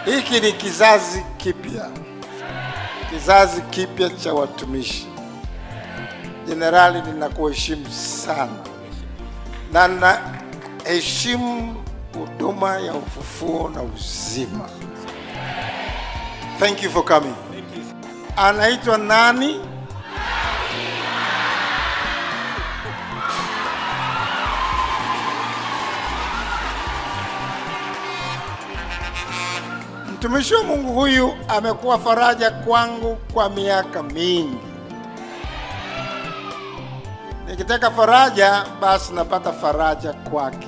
Hiki ni kizazi kipya cha watumishi. Jenerali, ninakuheshimu sana na naheshimu huduma ya ufufuo na uzima. Thank you for coming. Anaitwa nani? Mtumishi wa Mungu huyu amekuwa faraja kwangu kwa miaka mingi. Nikitaka faraja, basi napata faraja kwake.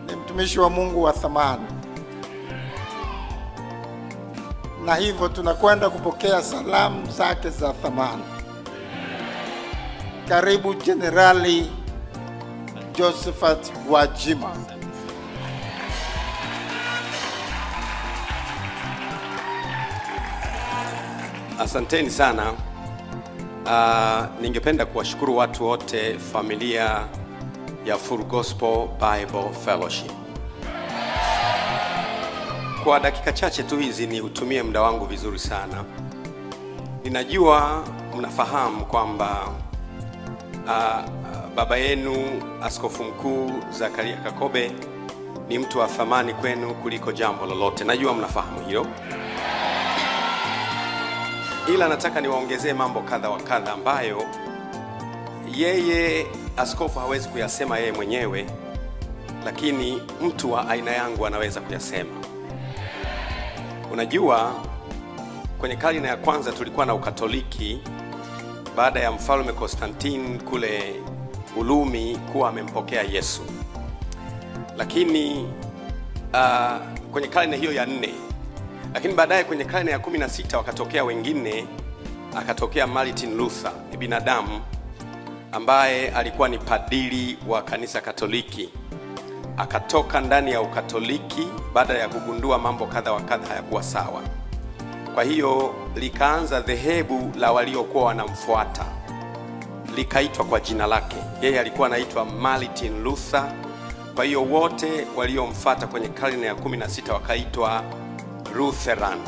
Ni mtumishi wa Mungu wa thamani, na hivyo tunakwenda kupokea salamu zake za thamani. Karibu Jenerali Josephat Gwajima. Asanteni sana. Ningependa kuwashukuru watu wote, familia ya Full Gospel Bible Fellowship. Kwa dakika chache tu hizi ni utumie muda wangu vizuri sana. Ninajua mnafahamu kwamba baba yenu Askofu Mkuu Zakaria Kakobe ni mtu wa thamani kwenu kuliko jambo lolote. Najua mnafahamu hilo. Ila nataka niwaongezee mambo kadha wa kadha ambayo yeye askofu hawezi kuyasema yeye mwenyewe, lakini mtu wa aina yangu anaweza kuyasema. Unajua, kwenye karne ya kwanza tulikuwa na Ukatoliki baada ya Mfalme Konstantin kule Ulumi kuwa amempokea Yesu. Lakini kwenye karne hiyo ya 4, lakini baadaye kwenye karne ya 16 wakatokea wengine. Akatokea Martin Luther, ni binadamu ambaye alikuwa ni padiri wa kanisa Katoliki. Akatoka ndani ya Ukatoliki baada ya kugundua mambo kadha wa kadha hayakuwa sawa. Kwa hiyo likaanza dhehebu la waliokuwa wanamfuata, likaitwa kwa jina lake. Yeye alikuwa anaitwa Martin Luther. Kwa hiyo wote waliomfuata kwenye karne ya 16 wakaitwa Lutheran.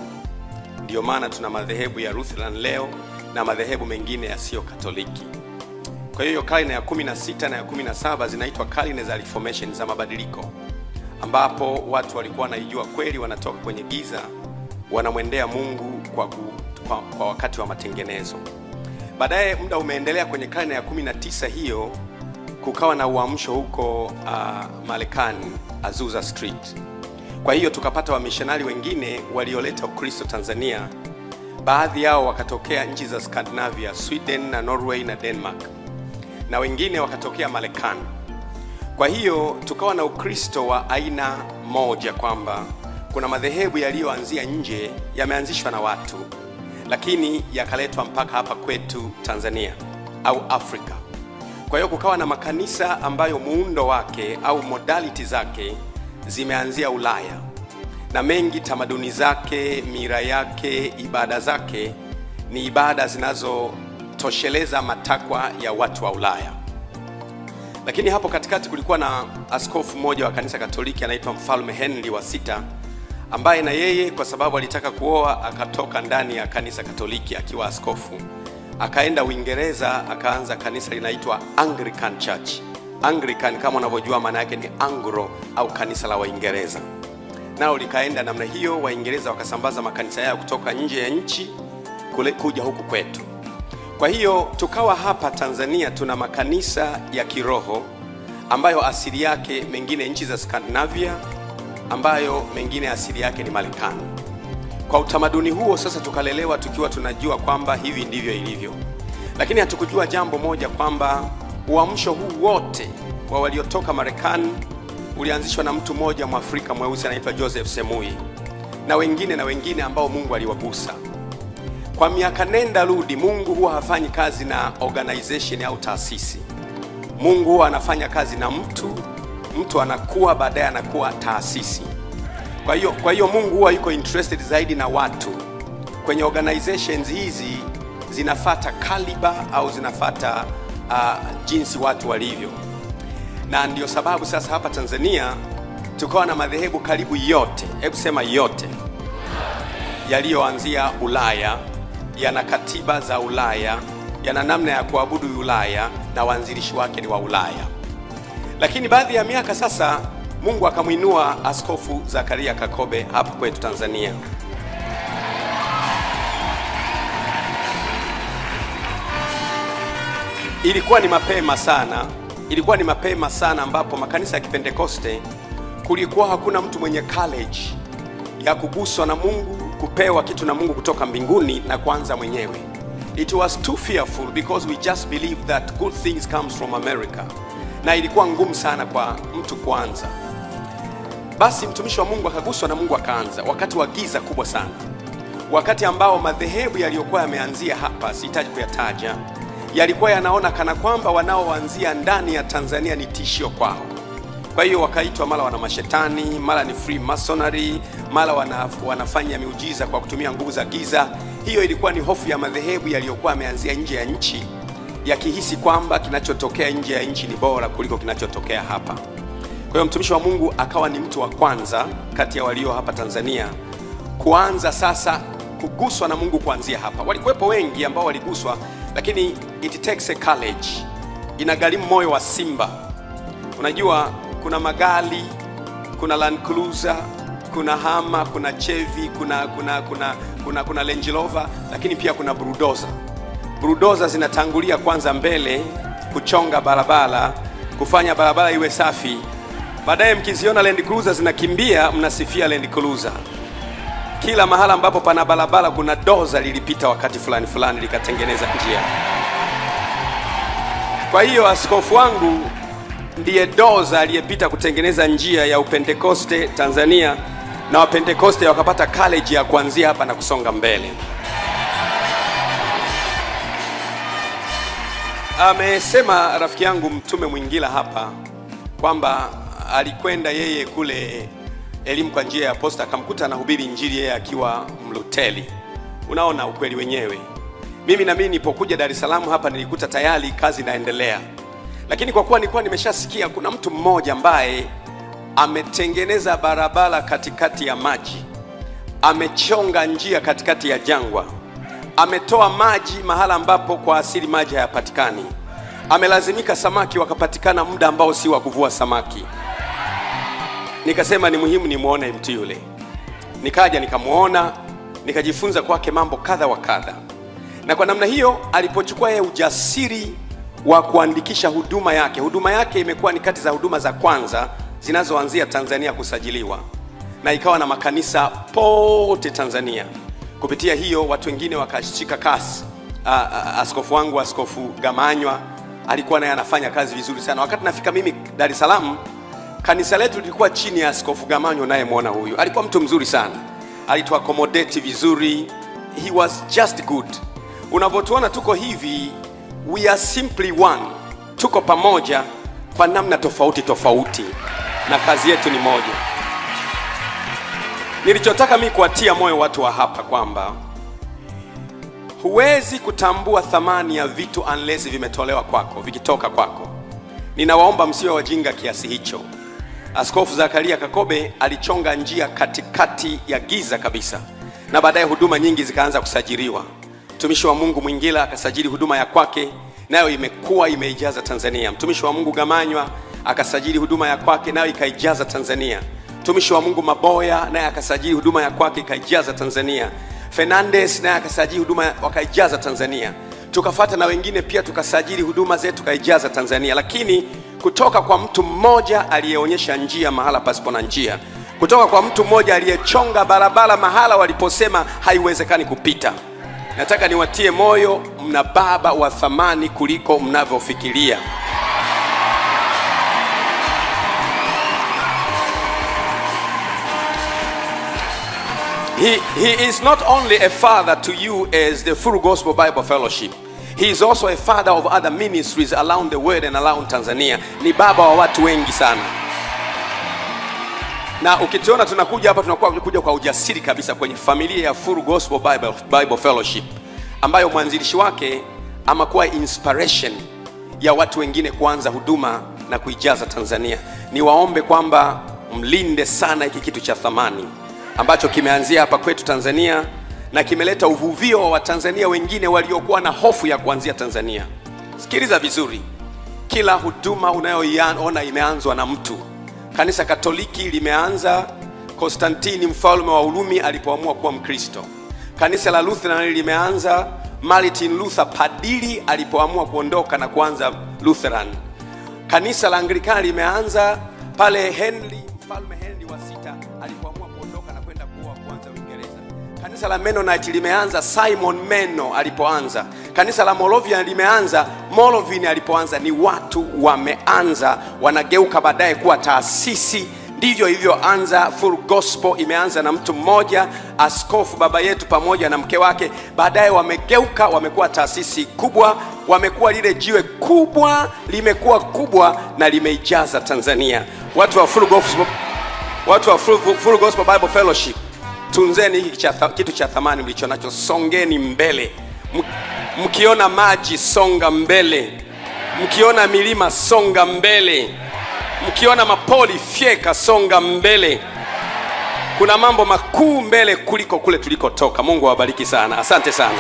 Ndio maana tuna madhehebu ya Lutheran leo na madhehebu mengine yasiyo Katoliki. Kwa hiyo karne ya 16 na ya 17 zinaitwa karne za Reformation, za mabadiliko, ambapo watu walikuwa wanaijua kweli, wanatoka kwenye giza wanamwendea Mungu kwa wakati wa matengenezo. Baadaye muda umeendelea, kwenye karne ya 19 hiyo kukawa na uamsho huko Marekani, Azusa Street. Kwa hiyo tukapata wamishonari wengine walioleta Ukristo Tanzania. Baadhi yao wakatokea nchi za Scandinavia, Sweden na Norway na Denmark, na wengine wakatokea Marekani. Kwa hiyo tukawa na Ukristo wa aina moja, kwamba kuna madhehebu yaliyoanzia nje yameanzishwa na watu, lakini yakaletwa mpaka hapa kwetu Tanzania au Afrika. Kwa hiyo kukawa na makanisa ambayo muundo wake au modality zake zimeanzia Ulaya, na mengi tamaduni zake, mira yake, ibada zake ni ibada zinazotosheleza matakwa ya watu wa Ulaya. Lakini hapo katikati kulikuwa na askofu mmoja wa kanisa Katoliki anaitwa Mfalme Henry wa 6, ambaye na yeye kwa sababu alitaka kuoa akatoka ndani ya kanisa Katoliki akiwa askofu, akaenda Uingereza akaanza kanisa linaitwa Anglican Church. Anglican kama unavyojua maana yake ni Anglo au kanisa la Waingereza. Nao likaenda namna hiyo, Waingereza wakasambaza makanisa yao kutoka nje ya nchi kule kuja huku kwetu. Kwa hiyo tukawa hapa Tanzania tuna makanisa ya kiroho ambayo asili yake mengine nchi za Scandinavia, ambayo mengine asili yake ni Marekani. Kwa utamaduni huo sasa tukalelewa tukiwa tunajua kwamba hivi ndivyo ilivyo. Lakini hatukujua jambo moja, kwamba uamsho huu wote wa waliotoka Marekani ulianzishwa na mtu mmoja Mwafrika mweusi anaitwa Joseph Semui, na wengine ambao Mungu aliwagusa. Kwa miaka nenda rudi, Mungu huwa hafanyi kazi na organization au taasisi. Mungu huwa anafanya kazi na mtu anakuwa, baadaye anakuwa taasisi. Kwa hiyo Mungu huwa yuko interested zaidi na watu. Kwenye organizations hizi zinafata caliber au zinafata jinsi watu walivyo. Na ndio sababu sasa hapa Tanzania tukawa na madhehebu karibu yote, hebu sema yote, yaliyoanzia Ulaya, yana katiba za Ulaya, yana namna ya kuabudu Ulaya, na waanzilishi wake ni wa Ulaya. Lakini baadhi ya miaka sasa Mungu akamwinua Askofu Zakaria Kakobe hapa kwetu Tanzania. Ilikuwa ni mapema sana ambapo makanisa ya Kipentekoste kulikuwa hakuna mtu mwenye college ya kuguswa na Mungu, kupewa kitu na Mungu kutoka mbinguni na kuanza mwenyewe. It was too fearful because we just believed that good things comes from America. Na ilikuwa ngumu sana kwa mtu kuanza. Basi mtumishi wa Mungu akaguswa na Mungu akaanza, wakati wa giza kubwa sana. Wakati ambao madhehebu yaliyokuwa yameanzia hapa, sihitaji kuyataja, yalikuwa yanaona kana kwamba wanaoanzia ndani ya Tanzania ni tishio kwao. Kwa hiyo wakaitwa mara wana mashetani, mara ni free masonry, mara wanafanya miujiza kwa kutumia nguvu za giza. Hiyo ilikuwa ni hofu ya madhehebu yaliyokuwa yameanzia nje ya nchi, yakihisi kwamba kinachotokea nje ya nchi ni bora kuliko kinachotokea hapa. Kwa hiyo mtumishi wa Mungu akawa ni mtu wa kwanza kati ya walio hapa Tanzania kuanza sasa kuguswa na Mungu kuanzia hapa. Walikuwepo wengi ambao waliguswa, lakini it takes a courage. Inagharimu moyo wa simba. Unajua kuna magari, kuna Land Cruiser, kuna Hummer, kuna Chevy, kuna Range Rover, lakini pia kuna bulldozer. Bulldozer zinatangulia kwanza mbele kuchonga barabara, kufanya barabara iwe safi. Baadaye mkiziona Land Cruiser zinakimbia, mnasifia Land Cruiser. Kila mahala ambapo pana barabara kuna doza lilipita wakati fulani likatengeneza njia. Kwa hiyo askofu wangu ndiye doza aliyepita kutengeneza njia ya Upentekoste Tanzania, na Wapentekoste wakapata college ya kuanzia hapa na kusonga mbele. Amesema rafiki yangu Mtume Mwingila hapa kwamba alikwenda yeye kule elimu kwa njia ya posta, akamkuta anahubiri injili yeye akiwa Mluteli. Unaona ukweli wenyewe. Mimi nilipokuja Dar es Salaam hapa nilikuta tayari kazi inaendelea. Lakini kwa kuwa nilikuwa nimeshasikia kuna mtu mmoja ambaye ametengeneza barabara katikati ya maji, amechonga njia katikati ya jangwa, ametoa maji mahala ambapo kwa asili maji hayapatikani, amelazimika samaki wakapatikana muda ambao si wa kuvua samaki. Nikasema ni muhimu nimuone mtu yule. Nikaja nikamuona, nikajifunza kwake mambo kadha wa kadha. Na kwa namna hiyo alipochukua yeye ujasiri wa kuandikisha huduma yake imekuwa ni kati za huduma za kwanza zinazoanzia Tanzania kusajiliwa, na ikawa na makanisa pote Tanzania. Kupitia hiyo watu wengine wakashika kasi. Askofu wangu, Askofu Gamanywa, alikuwa naye anafanya kazi vizuri sana. Wakati nafika mimi Dar es Salaam, kanisa letu lilikuwa chini ya Askofu Gamanywa, naye muona huyu. Alikuwa mtu mzuri sana. Alitu accommodate vizuri. He was just good. Unavotuona tuko hivi, we are simply one. Tuko pamoja kwa namna tofauti na kazi yetu ni moja. Nilichotaka mimi kuwatia moyo watu wa hapa kwamba huwezi kutambua thamani ya vitu unless vimetolewa kwako, vikitoka kwako. Ninawaomba msiwe wajinga kiasi hicho. Askofu Zakaria Kakobe alichonga njia katikati ya giza kabisa, na baadaye huduma nyingi zikaanza kusajiliwa. Mtumishi wa Mungu Mwingila akasajili huduma ya kwake, nayo imekuwa imeijaza Tanzania. Mtumishi wa Mungu Gamanywa akasajili huduma ya kwake, nayo ikaijaza Tanzania. Mtumishi wa Mungu Maboya naye akasajili huduma ya kwake, ikaijaza Tanzania. Fernandez naye akasajili huduma wakaijaza Tanzania. Tukafuata na wengine pia tukasajili huduma zetu tukaijaza Tanzania. Lakini kutoka kwa mtu mmoja aliyeonyesha njia mahala pasipo na njia, kutoka kwa mtu mmoja aliyechonga barabara mahala waliposema haiwezekani kupita. Nataka niwatie moyo, mna baba wa thamani kuliko mnavyofikiria. He is not only a father to you as the Full Gospel Bible Fellowship. He is also a father of other ministries around the world and around Tanzania. Ni baba wa watu wengi sana. Na ukituona tunakuja hapa, tunakuja kwa ujasiri kabisa kwenye familia ya Full Gospel Bible Fellowship, ambayo mwanzilishi wake amekuwa inspiration ya watu wengine kuanza huduma na kuijaza Tanzania. Niwaombe kwamba mlinde sana hiki kitu cha thamani ambacho kimeanzia hapa kwetu Tanzania na kimeleta uvuvio wa Tanzania wengine waliokuwa na hofu ya kuanzia Tanzania. Sikiliza vizuri, kila huduma unayoiona imeanzwa na mtu. Kanisa Katoliki limeanza Konstantini mfalme wa Urumi alipoamua kuwa Mkristo. Kanisa la Lutheran limeanza Martin Luther padiri alipoamua kuondoka na kuanza Lutheran. Kanisa la Anglikana limeanza pale mfalme Henry wa sita alipoamua kuondoka na kwenda kuanza Uingereza. Kanisa la Mennonite limeanza Simon Meno alipoanza. Kanisa la Moravian limeanza Moravian alipoanza. Ni watu wameanza, wanageuka baadaye kuwa taasisi. Ndivyo ilivyoanza Full Gospel, imeanza na mtu mmoja, askofu baba yetu pamoja na mke wake. Baadaye wamegeuka, wamekuwa taasisi kubwa, wamekuwa lile jiwe kubwa, limekuwa kubwa na limeijaza Tanzania. Watu wa Full Gospel Bible Fellowship, tunzeni hiki kitu cha thamani mlicho nacho, songeni mbele. Mkiona maji, songa mbele. Mkiona milima, songa mbele. Mkiona mapoli, fyeka, songa mbele. Kuna mambo makuu mbele kuliko kule tulikotoka. Mungu awabariki sana. Asante sana.